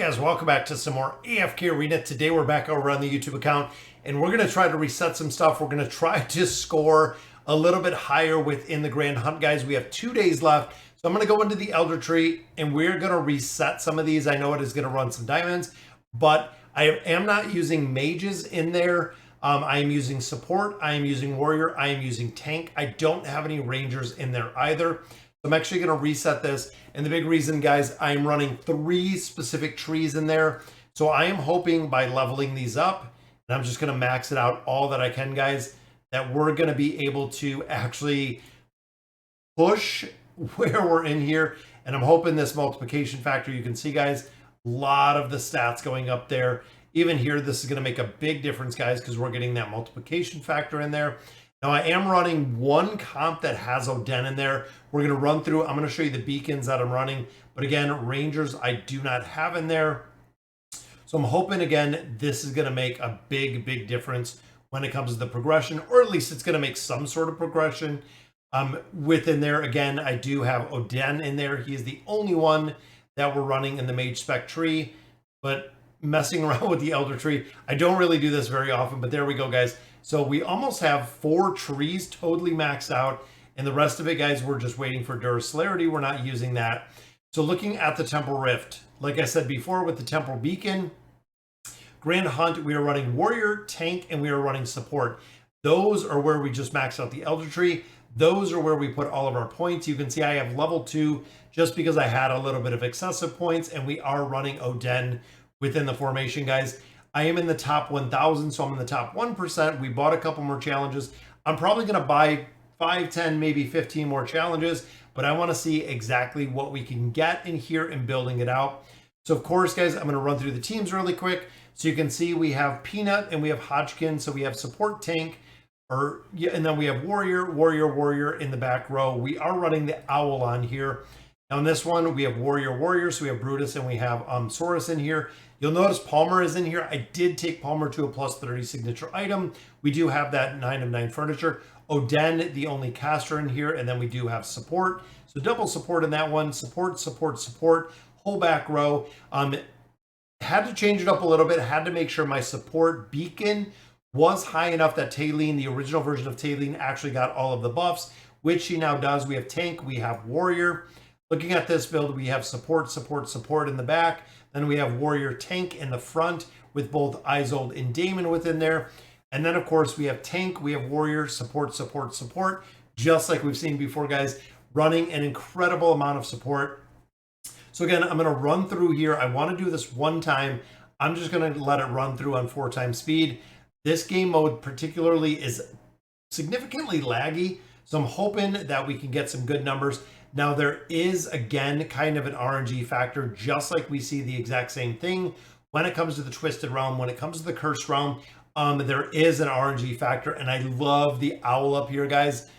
guys, welcome back to some more AFK Arena. Today we're back over on the YouTube account and we're going to try to reset some stuff. We're going to try to score a little bit higher within the Grand Hunt, guys. We have 2 days left. So I'm going to go into the Elder Tree and we're going to reset some of these. I know it is going to run some diamonds, but I am not using mages in there. I am using support. I am using warrior. I am using tank. I don't have any rangers in there either. I'm actually going to reset this. And the big reason, guys, I'm running 3 specific trees in there. So I am hoping by leveling these up, and I'm just going to max it out all that I can, guys, that we're going to be able to actually push where we're in here. And I'm hoping this multiplication factor, you can see, guys, a lot of the stats going up there. Even here, this is going to make a big difference, guys, because we're getting that multiplication factor in there. Now, I am running one comp that has Oden in there. We're going to run through. I'm going to show you the beacons that I'm running. But again, Rangers I do not have in there. So I'm hoping, again, this is going to make a big difference when it comes to the progression. Or at least it's going to make some sort of progression within there. Again, I do have Oden in there. He is the only one that we're running in the Mage Spec tree. But messing around with the Elder Tree, I don't really do this very often. But there we go, guys. So we almost have 4 trees totally maxed out. And the rest of it, guys, we're just waiting for Celerity. We're not using that. So looking at the Temple Rift, like I said before with the Temple Beacon, Grand Hunt, we are running Warrior, Tank, and we are running Support. Those are where we just maxed out the Elder Tree. Those are where we put all of our points. You can see I have level 2 just because I had a little bit of excessive points. And we are running Oden within the formation, guys. I am in the top 1,000, so I'm in the top 1%. We bought a couple more challenges. I'm probably going to buy 5, 10, maybe 15 more challenges, but I want to see exactly what we can get in here and building it out. So, of course, guys, I'm going to run through the teams really quick. So you can see we have Peanut and we have Hodgkin. So we have Support, Tank, and then we have Warrior, Warrior, Warrior in the back row. We are running the Owl on here. Now, in this one, we have Warrior, Warrior. So we have Brutus and we have Saurus in here. You'll notice Palmer is in here. I did take Palmer to a +30 signature item. We do have that 9 of 9 furniture. Oden, the only caster in here. And then we do have Support. So double support in that one. Support, support, support. Whole back row. Had to change it up a little bit. Had to make sure my support beacon was high enough that Taylene, the original version of Taylene, actually got all of the buffs, which she now does. We have Tank. We have Warrior. Looking at this build, we have Support, Support, Support in the back. Then we have Warrior, Tank in the front with both Isolde and Damon within there. And then, of course, we have Tank, we have Warrior, Support, Support, Support, just like we've seen before, guys, running an incredible amount of support. So again, I'm going to run through here. I want to do this one time. I'm just going to let it run through on 4 times speed. This game mode particularly is significantly laggy, so I'm hoping that we can get some good numbers. Now, there is, again, kind of an RNG factor, just like we see the exact same thing when it comes to the Twisted Realm. When it comes to the Cursed Realm, there is an RNG factor, and I love the owl up here, guys.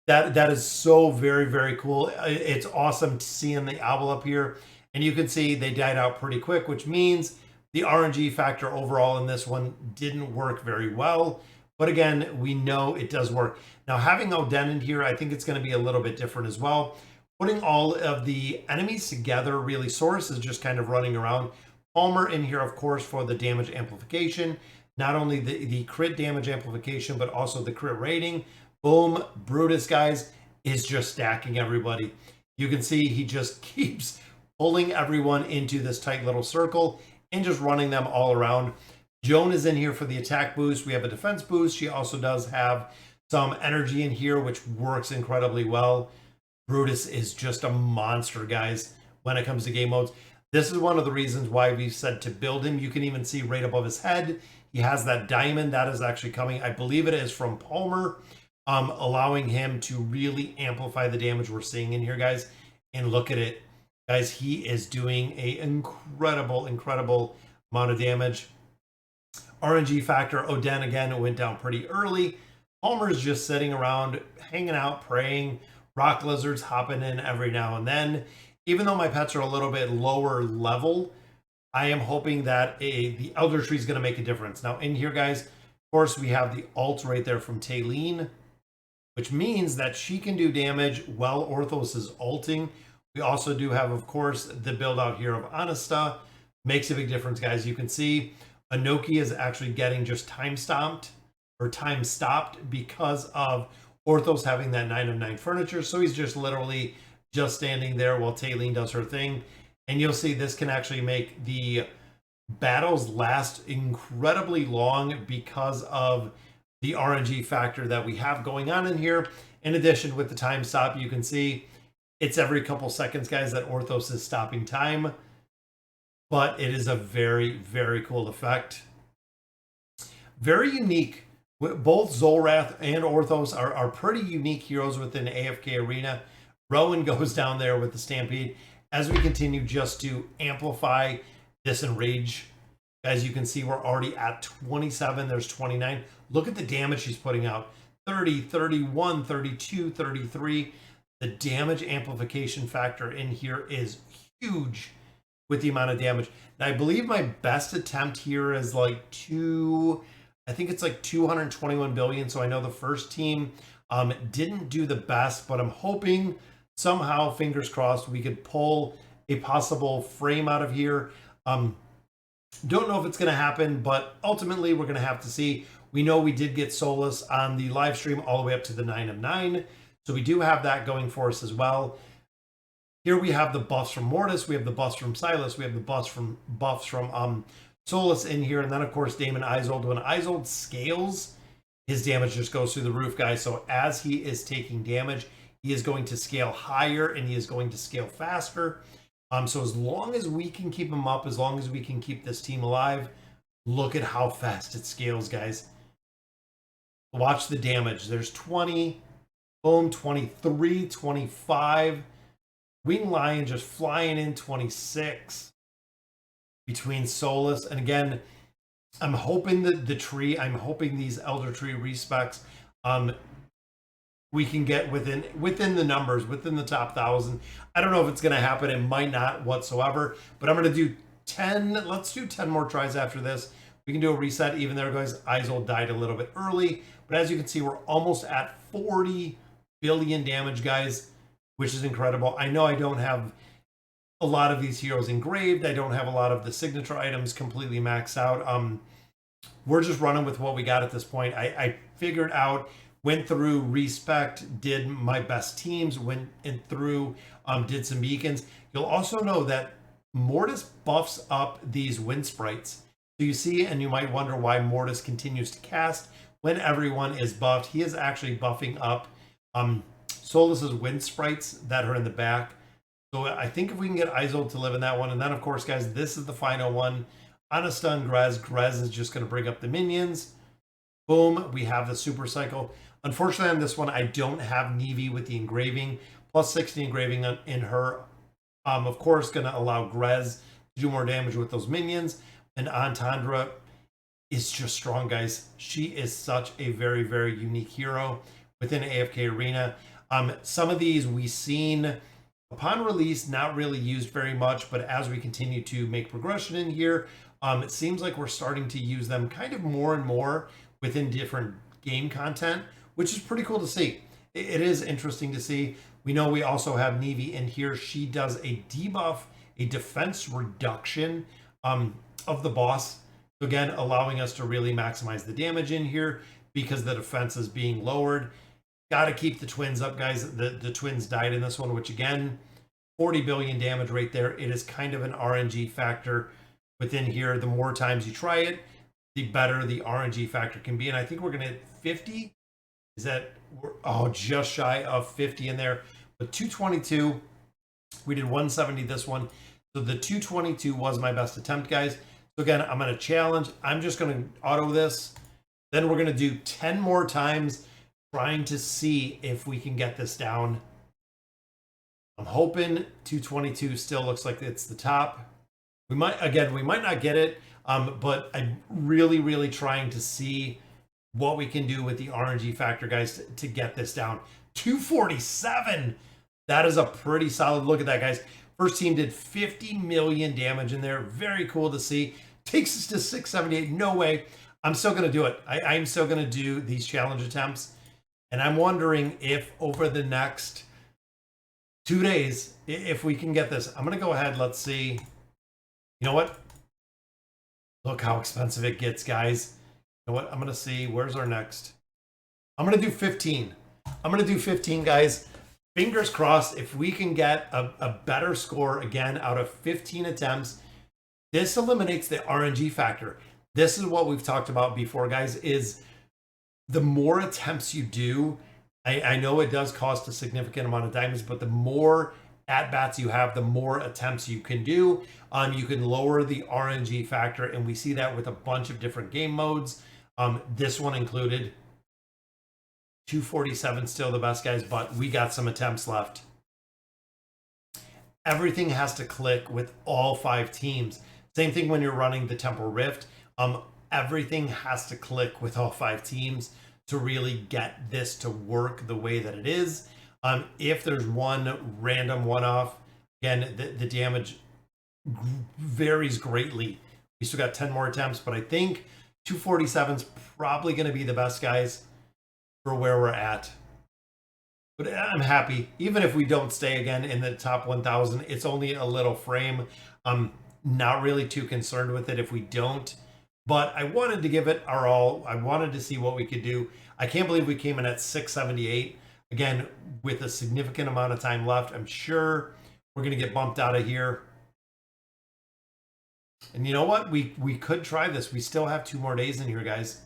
That is so very cool. It's awesome seeing the owl up here. And you can see they died out pretty quick, which means the RNG factor overall in this one didn't work very well. But again, we know it does work. Now, having Oden in here, I think it's going to be a little bit different as well. Putting all of the enemies together, really, Saurus is just kind of running around. Palmer in here, of course, for the damage amplification. Not only the crit damage amplification, but also the crit rating. Boom. Brutus, guys, is just stacking everybody. You can see he just keeps pulling everyone into this tight little circle and just running them all around. Joan is in here for the attack boost. We have a defense boost. She also does have some energy in here, which works incredibly well. Brutus is just a monster, guys, when it comes to game modes. This is one of the reasons why we've said to build him. You can even see right above his head, he has that diamond that is actually coming. I believe it is from Palmer, allowing him to really amplify the damage we're seeing in here, guys. And look at it, guys. He is doing an incredible amount of damage. RNG factor, Oden, again, it went down pretty early. Palmer's just sitting around, hanging out, praying. Rock lizards hopping in every now and then. Even though my pets are a little bit lower level, I am hoping that the Elder Tree is going to make a difference. Now, in here, guys, of course, we have the ult right there from Taylene, which means that she can do damage while Orthos is ulting. We also do have, of course, the build out here of Anasta. makes a big difference, guys. You can see Anoki is actually getting just time stopped because of Orthos having that 9 of 9 furniture. So he's just literally just standing there while Taylene does her thing. And you'll see this can actually make the battles last incredibly long because of the RNG factor that we have going on in here. In addition, with the time stop, you can see it's every couple seconds, guys, that Orthos is stopping time. But it is a very, very cool effect. Very unique. Both Zolrath and Orthos are pretty unique heroes within AFK Arena. Rowan goes down there with the Stampede as we continue just to amplify this enrage. As you can see, we're already at 27. There's 29. Look at the damage she's putting out. 30, 31, 32, 33. The damage amplification factor in here is huge with the amount of damage. And I believe my best attempt here is like I think it's like 221 billion. So I know the first team didn't do the best, but I'm hoping somehow, fingers crossed, we could pull a possible frame out of here. Don't know if it's going to happen, but ultimately we're going to have to see. We know we did get Solus on the live stream all the way up to the 9 of 9. So we do have that going for us as well. Here we have the buffs from Mortis, we have the buffs from Silas, we have the buffs from Solus in here, and then of course Damon Isolde. When Isolde scales, his damage just goes through the roof, guys. So as he is taking damage, he is going to scale higher and he is going to scale faster. So as long as we can keep him up, as long as we can keep this team alive, look at how fast it scales, guys. Watch the damage. There's 20, boom, 23, 25. Wing Lion just flying in 26 between Solus. And again, I'm hoping that the tree, I'm hoping these Elder Tree respecs, we can get within the numbers, within the top 1,000. I don't know if it's going to happen. It might not whatsoever, but I'm going to do 10. Let's do 10 more tries after this. We can do a reset. Even there, guys, Isolde died a little bit early, but as you can see, we're almost at 40 billion damage, guys, which is incredible. I know I don't have a lot of these heroes engraved. I don't have a lot of the signature items completely maxed out. We're just running with what we got at this point. I figured out, went through, respect, did my best teams, went in through, did some beacons. You'll also know that Mortis buffs up these wind sprites. So you see, and you might wonder why Mortis continues to cast when everyone is buffed. He is actually buffing up Solus's wind sprites that are in the back. So I think if we can get Isolde to live in that one, and then of course, guys, this is the final one. On a stun Grez, Grez is just going to bring up the minions. Boom, we have the super cycle. Unfortunately, on this one, I don't have Nevi with the engraving. Plus 60 engraving in her. Of course, going to allow Grez to do more damage with those minions. And Antandra is just strong, guys. She is such a very, very unique hero within AFK Arena. Some of these we've seen upon release, not really used very much, but as we continue to make progression in here, it seems like we're starting to use them kind of more and more within different game content, which is pretty cool to see. It is interesting to see. We know we also have Nevi in here. She does a debuff, a defense reduction of the boss. So again, allowing us to really maximize the damage in here because the defense is being lowered. Got to keep the twins up, guys. The twins died in this one, which again, 40 billion damage right there. It is kind of an RNG factor within here. The more times you try it, the better the RNG factor can be. And I think we're going to hit 50. Is that, just shy of 50 in there. But 222, we did 170 this one. So the 222 was my best attempt, guys. So again, I'm going to challenge. I'm just going to auto this. Then we're going to do 10 more times, trying to see if we can get this down. I'm hoping 222 still looks like it's the top. We might not get it, but I'm really, really trying to see what we can do with the RNG factor, guys, to get this down. 247. That is a pretty solid look at that, guys. First team did 50 million damage in there. Very cool to see. Takes us to 678. No way. I'm still going to do it. I'm still going to do these challenge attempts. And I'm wondering if over the next 2 days, if we can get this. I'm going to go ahead. Let's see. You know what? Look how expensive it gets, guys. You know what? I'm going to see. Where's our next? I'm going to do 15. I'm going to do 15, guys. Fingers crossed, if we can get a better score again out of 15 attempts, this eliminates the RNG factor. This is what we've talked about before, guys, is the more attempts you do, I know it does cost a significant amount of diamonds, but the more at-bats you have, the more attempts you can do. You can lower the RNG factor, and we see that with a bunch of different game modes. This one included. 247 still the best, guys, but we got some attempts left. Everything has to click with all 5 teams. Same thing when you're running the Temple Rift. Everything has to click with all 5 teams to really get this to work the way that it is. If there's one random one-off, again, the damage varies greatly. We still got 10 more attempts, but I think 247 is probably going to be the best, guys, for where we're at. But I'm happy. Even if we don't stay again in the top 1,000, it's only a little frame. I'm not really too concerned with it if we don't. But I wanted to give it our all. I wanted to see what we could do. I can't believe we came in at 678. Again, with a significant amount of time left, I'm sure we're going to get bumped out of here. And you know what? We could try this. We still have 2 more days in here, guys.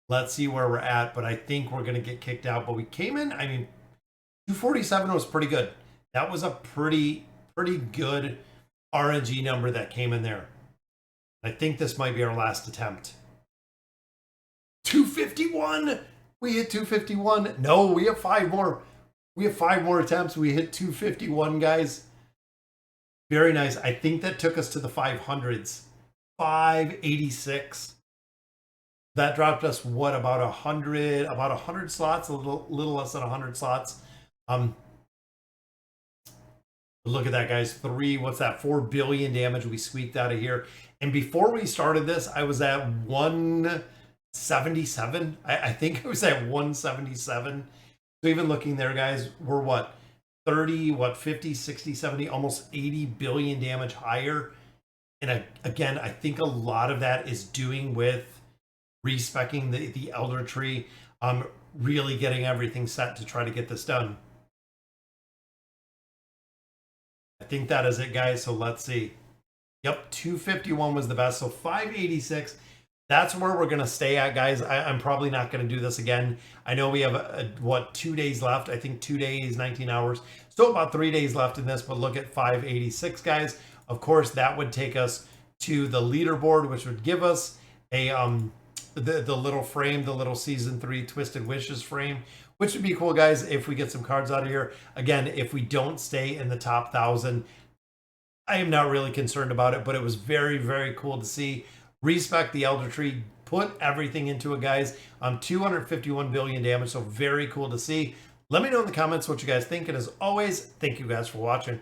Let's see where we're at, but I think we're going to get kicked out. But we came in, I mean, 247 was pretty good. That was a pretty good RNG number that came in there. I think this might be our last attempt. 251! We hit 251. No, we have 5 more. We have 5 more attempts. We hit 251, guys. Very nice. I think that took us to the 500s. 586. That dropped us, what, about 100 slots, a little less than 100 slots. Look at that, guys. 4 billion damage we squeaked out of here. And before we started this, I was at 177. I think I was at 177. So even looking there, guys, we're what, 30, what, 50, 60, 70, almost 80 billion damage higher. And again, I think a lot of that is doing with respecking the Elder Tree, really getting everything set to try to get this done. I think that is it, guys. So let's see. Yep, 251 was the best. So 586. That's where we're going to stay at, guys. I'm probably not going to do this again. I know we have, what, 2 days left. I think 2 days, 19 hours. Still about 3 days left in this, but look at 586, guys. Of course, that would take us to the leaderboard, which would give us a the little frame, the little Season 3 Twisted Wishes frame, which would be cool, guys, if we get some cards out of here. Again, if we don't stay in the top 1,000, I am not really concerned about it, but it was very cool to see. Respect the Elder Tree, put everything into it, guys. 251 billion damage, so very cool to see. Let me know in the comments what you guys think, and as always, thank you guys for watching.